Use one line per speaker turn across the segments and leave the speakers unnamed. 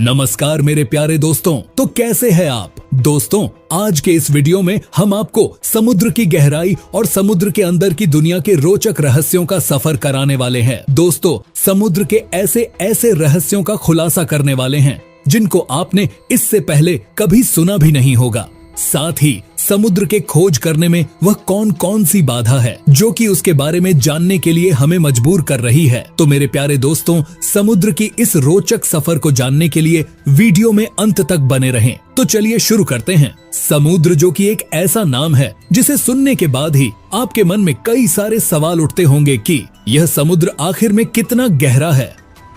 नमस्कार मेरे प्यारे दोस्तों, तो कैसे हैं आप दोस्तों। आज के इस वीडियो में हम आपको समुद्र की गहराई और समुद्र के अंदर की दुनिया के रोचक रहस्यों का सफर कराने वाले हैं। दोस्तों, समुद्र के ऐसे ऐसे रहस्यों का खुलासा करने वाले हैं जिनको आपने इससे पहले कभी सुना भी नहीं होगा। साथ ही समुद्र के खोज करने में वह कौन कौन सी बाधा है जो कि उसके बारे में जानने के लिए हमें मजबूर कर रही है। तो मेरे प्यारे दोस्तों, समुद्र की इस रोचक सफर को जानने के लिए वीडियो में अंत तक बने रहें। तो चलिए शुरू करते हैं। समुद्र, जो कि एक ऐसा नाम है जिसे सुनने के बाद ही आपके मन में कई सारे सवाल उठते होंगे कि यह समुद्र आखिर में कितना गहरा है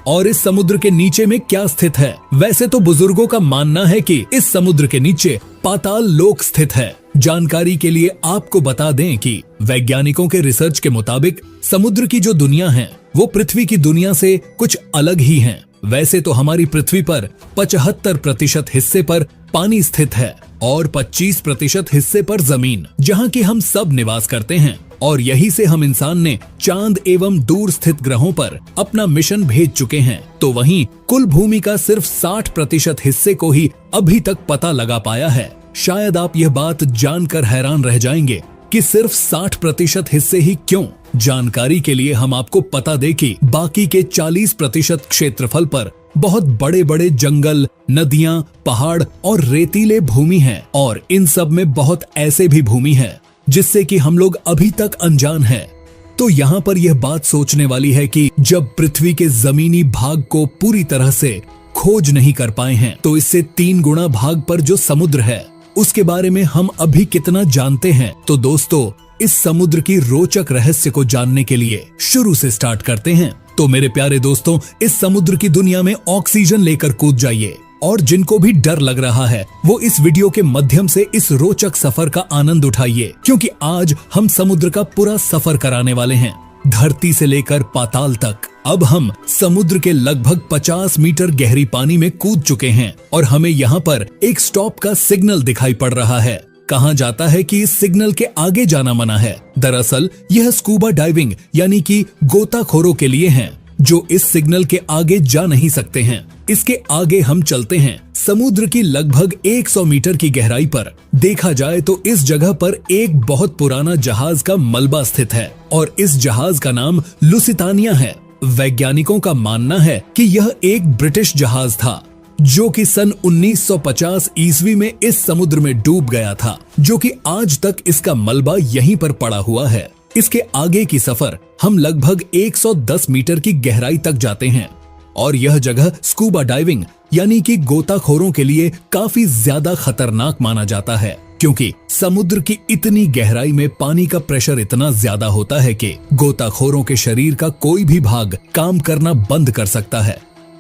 और इस समुद्र के नीचे में क्या स्थित है। वैसे तो बुजुर्गों का मानना है कि इस समुद्र के नीचे पाताल लोक स्थित है। जानकारी के लिए आपको बता दें कि वैज्ञानिकों के रिसर्च के मुताबिक समुद्र की जो दुनिया है वो पृथ्वी की दुनिया से कुछ अलग ही है। वैसे तो हमारी पृथ्वी पर 75% हिस्से पर पानी स्थित है और 25% हिस्से पर जमीन, जहाँ की हम सब निवास करते हैं। और यही से हम इंसान ने चांद एवं दूर स्थित ग्रहों पर अपना मिशन भेज चुके हैं। तो वहीं कुल भूमि का सिर्फ 60% हिस्से को ही अभी तक पता लगा पाया है। शायद आप यह बात जानकर हैरान रह जाएंगे कि सिर्फ 60% हिस्से ही क्यों। जानकारी के लिए हम आपको बता दें कि बाकी के 40% क्षेत्रफल पर बहुत बड़े बड़े जंगल, नदियां, पहाड़ और रेतीले भूमि हैं। और इन सब में बहुत ऐसे भी भूमि है जिससे कि हम लोग अभी तक अनजान हैं। तो यहाँ पर यह बात सोचने वाली है कि जब पृथ्वी के जमीनी भाग को पूरी तरह से खोज नहीं कर पाए हैं, तो इससे 3 गुना भाग पर जो समुद्र है उसके बारे में हम अभी कितना जानते हैं। तो दोस्तों, इस समुद्र की रोचक रहस्य को जानने के लिए शुरू से स्टार्ट करते हैं। तो मेरे प्यारे दोस्तों, इस समुद्र की दुनिया में ऑक्सीजन लेकर कूद जाइए। और जिनको भी डर लग रहा है वो इस वीडियो के माध्यम से इस रोचक सफर का आनंद उठाइए, क्योंकि आज हम समुद्र का पूरा सफर कराने वाले हैं, धरती से लेकर पाताल तक। अब हम समुद्र के लगभग 50 मीटर गहरी पानी में कूद चुके हैं और हमें यहाँ पर एक स्टॉप का सिग्नल दिखाई पड़ रहा है। कहा जाता है कि इस सिग्नल के आगे जाना मना है। दरअसल यह स्कूबा डाइविंग यानी कि गोताखोरों के लिए है, जो इस सिग्नल के आगे जा नहीं सकते हैं। इसके आगे हम चलते हैं। समुद्र की लगभग 100 मीटर की गहराई पर देखा जाए तो इस जगह पर एक बहुत पुराना जहाज का मलबा स्थित है और इस जहाज का नाम लुसितानिया है। वैज्ञानिकों का मानना है कि यह एक ब्रिटिश जहाज था जो कि सन 1950 ईस्वी में इस समुद्र में डूब गया था, जो कि आज तक इसका मलबा यहीं पर पड़ा हुआ है। इसके आगे की सफर हम लगभग 110 मीटर की गहराई तक जाते हैं और यह जगह स्कूबा डाइविंग यानी कि गोताखोरों के लिए काफी ज्यादा खतरनाक माना जाता है, क्योंकि समुद्र की इतनी गहराई में पानी का प्रेशर इतना ज्यादा होता है कि गोताखोरों के शरीर का कोई भी भाग काम करना बंद कर सकता है।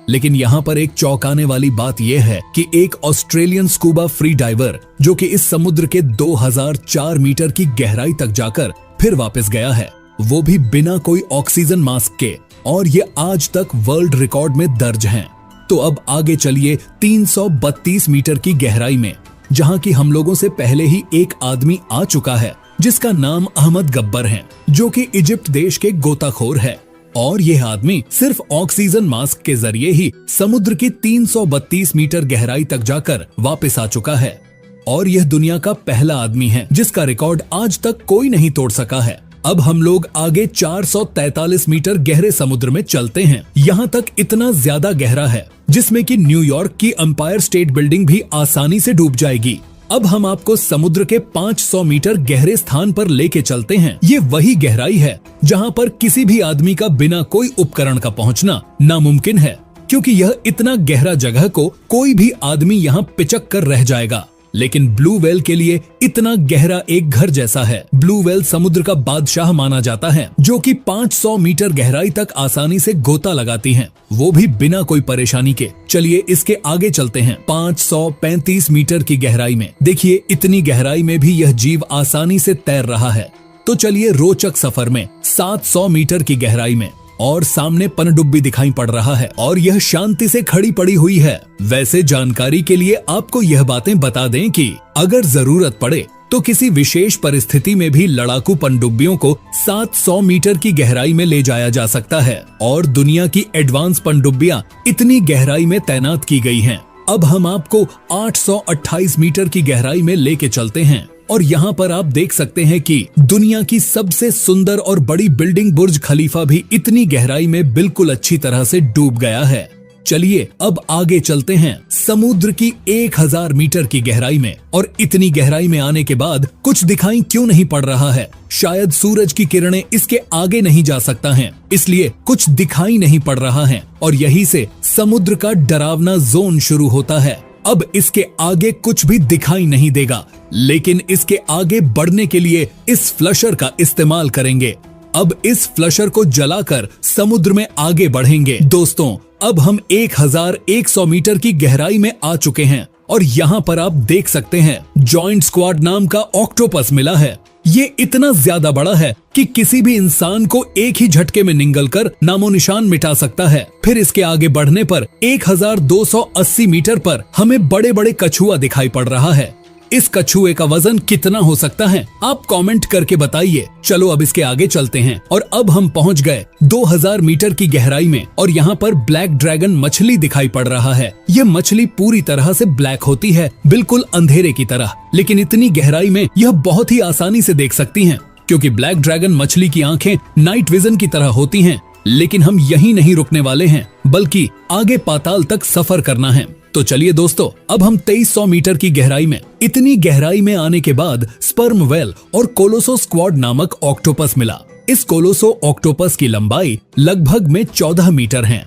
लेकिन यहाँ पर एक चौंकाने वाली बात यह है कि एक ऑस्ट्रेलियन स्कूबा फ्री डाइवर जो कि इस समुद्र के 2004 मीटर की गहराई तक जाकर फिर वापस गया है, वो भी बिना कोई ऑक्सीजन मास्क के, और ये आज तक वर्ल्ड रिकॉर्ड में दर्ज हैं। तो अब आगे चलिए 332 मीटर की गहराई में, जहां की हम लोगों से पहले ही एक आदमी आ चुका है जिसका नाम अहमद गब्बर है, जो कि इजिप्ट देश के गोताखोर है। और यह आदमी सिर्फ ऑक्सीजन मास्क के जरिए ही समुद्र की 332 मीटर गहराई तक जाकर वापस आ चुका है और यह दुनिया का पहला आदमी है जिसका रिकॉर्ड आज तक कोई नहीं तोड़ सका है। अब हम लोग आगे 443 मीटर गहरे समुद्र में चलते हैं। यहाँ तक इतना ज्यादा गहरा है जिसमें कि न्यूयॉर्क की एम्पायर स्टेट बिल्डिंग भी आसानी से डूब जाएगी। अब हम आपको समुद्र के 500 मीटर गहरे स्थान पर लेके चलते हैं। ये वही गहराई है जहाँ पर किसी भी आदमी का बिना कोई उपकरण का पहुँचना नामुमकिन है, क्योंकि यह इतना गहरा जगह को कोई भी आदमी यहाँ पिचक कर रह जाएगा। लेकिन ब्लू व्हेल के लिए इतना गहरा एक घर जैसा है। ब्लू व्हेल समुद्र का बादशाह माना जाता है, जो कि 500 मीटर गहराई तक आसानी से गोता लगाती हैं, वो भी बिना कोई परेशानी के। चलिए इसके आगे चलते हैं। 535 मीटर की गहराई में देखिए, इतनी गहराई में भी यह जीव आसानी से तैर रहा है। तो चलिए रोचक सफर में 700 मीटर की गहराई में, और सामने पनडुब्बी दिखाई पड़ रहा है और यह शांति से खड़ी पड़ी हुई है। वैसे जानकारी के लिए आपको यह बातें बता दें कि अगर जरूरत पड़े तो किसी विशेष परिस्थिति में भी लड़ाकू पनडुब्बियों को 700 मीटर की गहराई में ले जाया जा सकता है और दुनिया की एडवांस पनडुब्बियां इतनी गहराई में तैनात की गई हैं। अब हम आपको 828 मीटर की गहराई में लेके चलते हैं और यहाँ पर आप देख सकते हैं कि दुनिया की सबसे सुंदर और बड़ी बिल्डिंग बुर्ज खलीफा भी इतनी गहराई में बिल्कुल अच्छी तरह से डूब गया है। चलिए अब आगे चलते हैं समुद्र की 1000 मीटर की गहराई में। और इतनी गहराई में आने के बाद कुछ दिखाई क्यों नहीं पड़ रहा है? शायद सूरज की किरणें इसके आगे नहीं जा सकता हैं, इसलिए कुछ दिखाई नहीं पड़ रहा है और यहीं से समुद्र का डरावना जोन शुरू होता है। अब इसके आगे कुछ भी दिखाई नहीं देगा, लेकिन इसके आगे बढ़ने के लिए इस फ्लशर का इस्तेमाल करेंगे। अब इस फ्लशर को जलाकर समुद्र में आगे बढ़ेंगे। दोस्तों, अब हम 1100 मीटर की गहराई में आ चुके हैं और यहाँ पर आप देख सकते हैं जॉइंट स्क्वाड नाम का ऑक्टोपस मिला है। ये इतना ज्यादा बड़ा है कि किसी भी इंसान को एक ही झटके में निगल कर नामो निशान मिटा सकता है। फिर इसके आगे बढ़ने पर 1280 मीटर पर हमें बड़े बड़े कछुआ दिखाई पड़ रहा है। इस कछुए का वजन कितना हो सकता है? आप कमेंट करके बताइए। चलो अब इसके आगे चलते हैं और अब हम पहुंच गए 2000 मीटर की गहराई में और यहाँ पर ब्लैक ड्रैगन मछली दिखाई पड़ रहा है। ये मछली पूरी तरह से ब्लैक होती है, बिल्कुल अंधेरे की तरह, लेकिन इतनी गहराई में यह बहुत ही आसानी से देख सकती हैं, क्योंकि ब्लैक ड्रैगन मछली की आंखें नाइट विजन की तरह होती हैं। लेकिन हम यहीं नहीं रुकने वाले हैं, बल्कि आगे पाताल तक सफर करना है। तो चलिए दोस्तों, अब हम 2300 मीटर की गहराई में। इतनी गहराई में आने के बाद स्पर्म वेल और कोलोसो स्क्वाड नामक ऑक्टोपस मिला। इस कोलोसो ऑक्टोपस की लंबाई लगभग में 14 मीटर है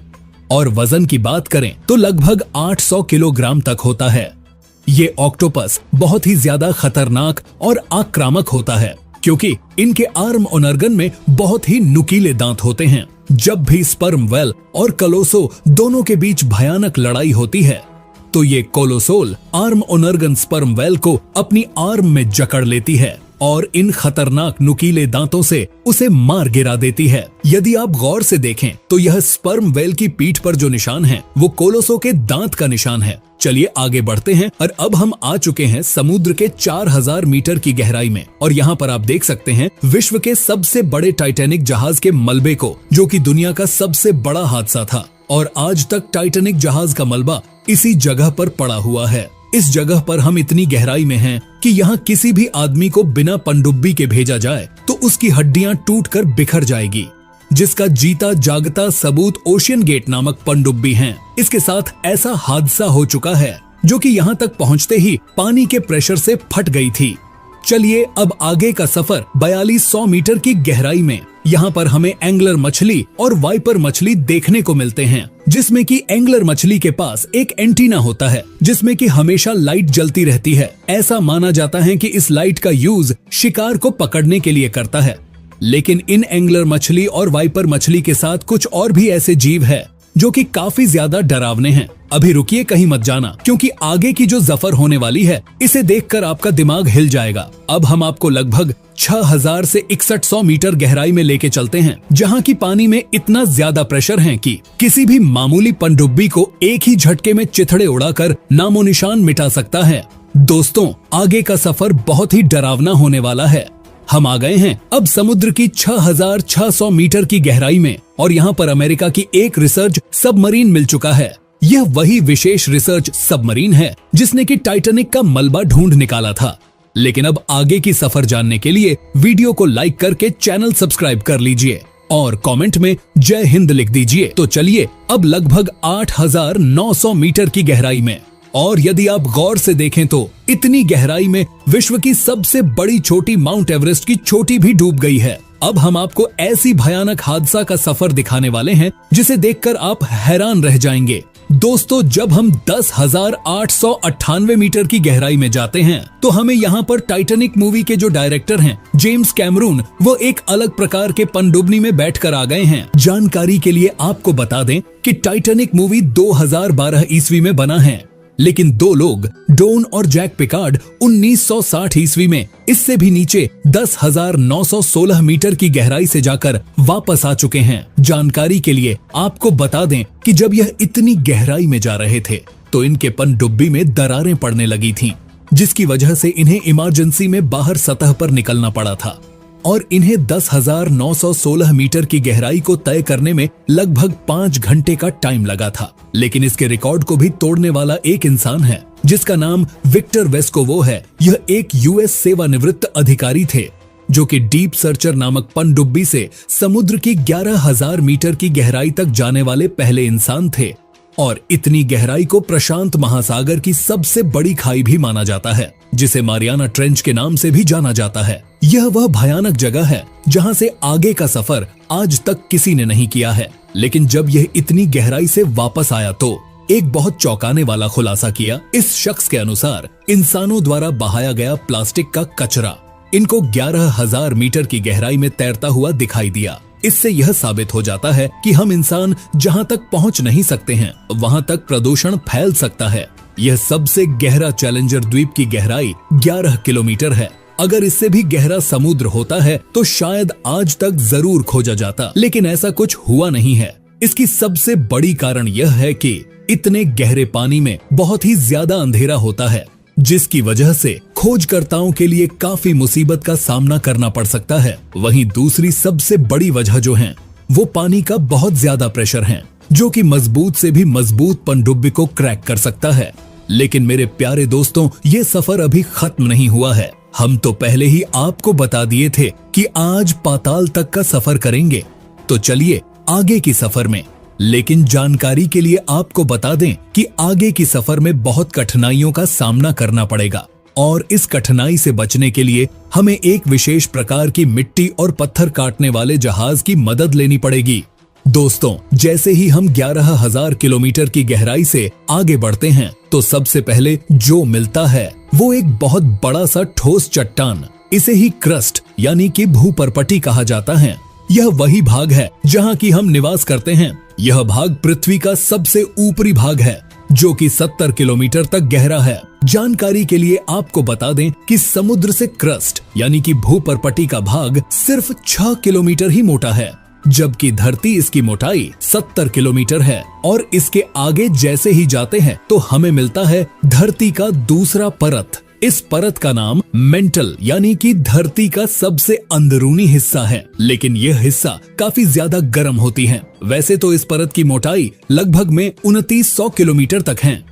और वजन की बात करें तो लगभग 800 किलोग्राम तक होता है। ये ऑक्टोपस बहुत ही ज्यादा खतरनाक और आक्रामक होता है, क्योंकि इनके आर्म ओनर्गन में बहुत ही नुकीले दांत होते हैं। जब भी स्पर्म वेल और कोलोसो दोनों के बीच भयानक लड़ाई होती है, तो ये कोलोसोल आर्म ओनर्गन स्पर्म वेल को अपनी आर्म में जकड़ लेती है और इन खतरनाक नुकीले दांतों से उसे मार गिरा देती है। यदि आप गौर से देखें तो यह स्पर्म वेल की पीठ पर जो निशान है वो कोलोसो के दांत का निशान है। चलिए आगे बढ़ते हैं और अब हम आ चुके हैं समुद्र के 4000 मीटर की गहराई में और यहाँ पर आप देख सकते हैं विश्व के सबसे बड़े टाइटैनिक जहाज के मलबे को, जो कि दुनिया का सबसे बड़ा हादसा था। और आज तक टाइटैनिक जहाज का मलबा इसी जगह पर पड़ा हुआ है। इस जगह पर हम इतनी गहराई में हैं कि यहाँ किसी भी आदमी को बिना पनडुब्बी के भेजा जाए तो उसकी हड्डियां टूटकर बिखर जाएगी, जिसका जीता जागता सबूत ओशियन गेट नामक पनडुब्बी है। इसके साथ ऐसा हादसा हो चुका है जो कि यहाँ तक पहुँचते ही पानी के प्रेशर से फट गई थी। चलिए अब आगे का सफर 4200 मीटर की गहराई में। यहाँ पर हमें एंगलर मछली और वाइपर मछली देखने को मिलते हैं, जिसमें कि एंगलर मछली के पास एक एंटीना होता है जिसमें कि हमेशा लाइट जलती रहती है। ऐसा माना जाता है कि इस लाइट का यूज शिकार को पकड़ने के लिए करता है। लेकिन इन एंगलर मछली और वाइपर मछली के साथ कुछ और भी ऐसे जीव है जो कि काफी ज्यादा डरावने हैं। अभी रुकिए, कहीं मत जाना, क्योंकि आगे की जो जफर होने वाली है इसे देखकर आपका दिमाग हिल जाएगा। अब हम आपको लगभग 6000 से 6100 मीटर गहराई में लेके चलते हैं, जहाँ की पानी में इतना ज्यादा प्रेशर है कि किसी भी मामूली पनडुब्बी को एक ही झटके में चिथड़े उड़ाकर नामो निशान मिटा सकता है। दोस्तों, आगे का सफर बहुत ही डरावना होने वाला है। हम आ गए हैं अब समुद्र की 6600 मीटर की गहराई में और यहाँ पर अमेरिका की एक रिसर्च सबमरीन मिल चुका है। यह वही विशेष रिसर्च सबमरीन है जिसने कि टाइटैनिक का मलबा ढूंढ निकाला था। लेकिन अब आगे की सफर जानने के लिए वीडियो को लाइक करके चैनल सब्सक्राइब कर लीजिए और कमेंट में जय हिंद लिख दीजिए। तो चलिए अब लगभग 8900 मीटर की गहराई में, और यदि आप गौर से देखें तो इतनी गहराई में विश्व की सबसे बड़ी चोटी माउंट एवरेस्ट की चोटी भी डूब गई है। अब हम आपको ऐसी भयानक हादसा का सफर दिखाने वाले हैं जिसे देखकर आप हैरान रह जाएंगे। दोस्तों, जब हम 10,898 मीटर की गहराई में जाते हैं तो हमें यहाँ पर टाइटैनिक मूवी के जो डायरेक्टर हैं जेम्स कैमरून, वो एक अलग प्रकार के पनडुब्बी में बैठकर आ गए हैं। जानकारी के लिए आपको बता दें कि टाइटैनिक मूवी 2012 ईस्वी में बना है, लेकिन दो लोग डोन और जैक पिकार्ड 1960 ईस्वी में इससे भी नीचे 10,916 मीटर की गहराई से जाकर वापस आ चुके हैं। जानकारी के लिए आपको बता दें कि जब यह इतनी गहराई में जा रहे थे तो इनके पनडुब्बी में दरारें पड़ने लगी थीं, जिसकी वजह से इन्हें इमरजेंसी में बाहर सतह पर निकलना पड़ा था और इन्हें 10,916 मीटर की गहराई को तय करने में लगभग 5 घंटे का टाइम लगा था। लेकिन इसके रिकॉर्ड को भी तोड़ने वाला एक इंसान है जिसका नाम विक्टर वेस्कोवो है। यह एक यूएस सेवानिवृत्त अधिकारी थे जो कि डीप सर्चर नामक पनडुब्बी से समुद्र की 11,000 मीटर की गहराई तक जाने वाले पहले इंसान थे और इतनी गहराई को प्रशांत महासागर की सबसे बड़ी खाई भी माना जाता है, जिसे मारियाना ट्रेंच के नाम से भी जाना जाता है। यह वह भयानक जगह है जहां से आगे का सफर आज तक किसी ने नहीं किया है। लेकिन जब यह इतनी गहराई से वापस आया तो एक बहुत चौंकाने वाला खुलासा किया। इस शख्स के अनुसार इंसानों द्वारा बहाया गया प्लास्टिक का कचरा इनको 11,000 मीटर की गहराई में तैरता हुआ दिखाई दिया। इससे यह साबित हो जाता है कि हम इंसान जहां तक पहुंच नहीं सकते हैं वहां तक प्रदूषण फैल सकता है। यह सबसे गहरा चैलेंजर द्वीप की गहराई 11 किलोमीटर है। अगर इससे भी गहरा समुद्र होता है तो शायद आज तक जरूर खोजा जाता, लेकिन ऐसा कुछ हुआ नहीं है। इसकी सबसे बड़ी कारण यह है कि इतने गहरे पानी में बहुत ही ज्यादा अंधेरा होता है, जिसकी वजह से खोजकर्ताओं के लिए काफी मुसीबत का सामना करना पड़ सकता है। वहीं दूसरी सबसे बड़ी वजह जो है वो पानी का बहुत ज्यादा प्रेशर है, जो कि मजबूत से भी मजबूत पनडुब्बी को क्रैक कर सकता है। लेकिन मेरे प्यारे दोस्तों, ये सफर अभी खत्म नहीं हुआ है। हम तो पहले ही आपको बता दिए थे कि आज पाताल तक का सफर करेंगे, तो चलिए आगे की सफर में। लेकिन जानकारी के लिए आपको बता दें कि आगे की सफर में बहुत कठिनाइयों का सामना करना पड़ेगा और इस कठिनाई से बचने के लिए हमें एक विशेष प्रकार की मिट्टी और पत्थर काटने वाले जहाज की मदद लेनी पड़ेगी। दोस्तों, जैसे ही हम 11,000 किलोमीटर की गहराई से आगे बढ़ते हैं तो सबसे पहले जो मिलता है वो एक बहुत बड़ा सा ठोस चट्टान। इसे ही क्रस्ट यानी कि भूपर्पटी कहा जाता है। यह वही भाग है जहां की हम निवास करते हैं। यह भाग पृथ्वी का सबसे ऊपरी भाग है जो कि 70 किलोमीटर तक गहरा है। जानकारी के लिए आपको बता दें कि समुद्र से क्रस्ट यानी कि भूपर्पटी का भाग सिर्फ 6 किलोमीटर ही मोटा है, जबकि धरती इसकी मोटाई 70 किलोमीटर है। और इसके आगे जैसे ही जाते हैं तो हमें मिलता है धरती का दूसरा परत। इस परत का नाम मेंटल यानी कि धरती का सबसे अंदरूनी हिस्सा है, लेकिन यह हिस्सा काफी ज्यादा गर्म होती है। वैसे तो इस परत की मोटाई लगभग में 2900 किलोमीटर तक है।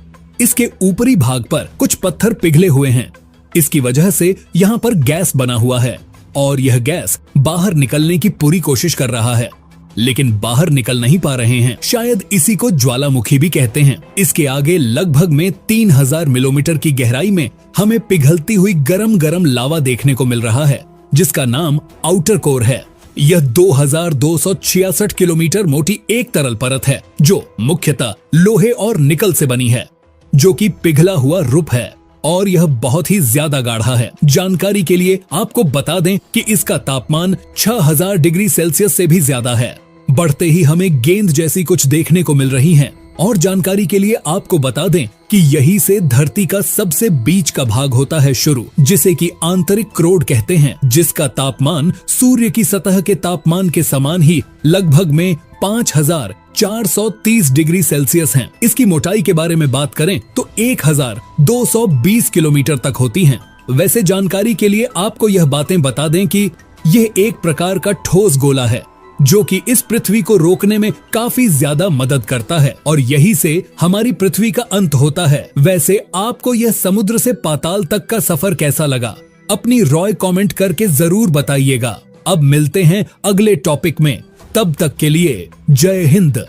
इसके ऊपरी भाग पर कुछ पत्थर पिघले हुए हैं। इसकी वजह से यहाँ पर गैस बना हुआ है और यह गैस बाहर निकलने की पूरी कोशिश कर रहा है, लेकिन बाहर निकल नहीं पा रहे हैं। शायद इसी को ज्वालामुखी भी कहते हैं। इसके आगे लगभग में 3000 किलोमीटर की गहराई में हमें पिघलती हुई गरम गरम लावा देखने को मिल रहा है, जिसका नाम आउटर कोर है। यह 2266 किलोमीटर मोटी एक तरल परत है जो मुख्यतः लोहे और निकल से बनी है, जो कि पिघला हुआ रूप है और यह बहुत ही ज्यादा गाढ़ा है। जानकारी के लिए आपको बता दें कि इसका तापमान 6000 डिग्री सेल्सियस से भी ज्यादा है। बढ़ते ही हमें गेंद जैसी कुछ देखने को मिल रही हैं। और जानकारी के लिए आपको बता दें कि यही से धरती का सबसे बीच का भाग होता है शुरू, जिसे कि आंतरिक क्रोड कहते हैं, जिसका तापमान सूर्य की सतह के तापमान के समान ही लगभग में 5430 डिग्री सेल्सियस है। इसकी मोटाई के बारे में बात करें तो 1220 किलोमीटर तक होती है। वैसे जानकारी के लिए आपको यह बातें बता दें कि यह एक प्रकार का ठोस गोला है जो कि इस पृथ्वी को रोकने में काफी ज्यादा मदद करता है और यही से हमारी पृथ्वी का अंत होता है। वैसे आपको यह समुद्र से पाताल तक का सफर कैसा लगा, अपनी राय कमेंट करके जरूर बताइएगा। अब मिलते हैं अगले टॉपिक में, तब तक के लिए जय हिंद।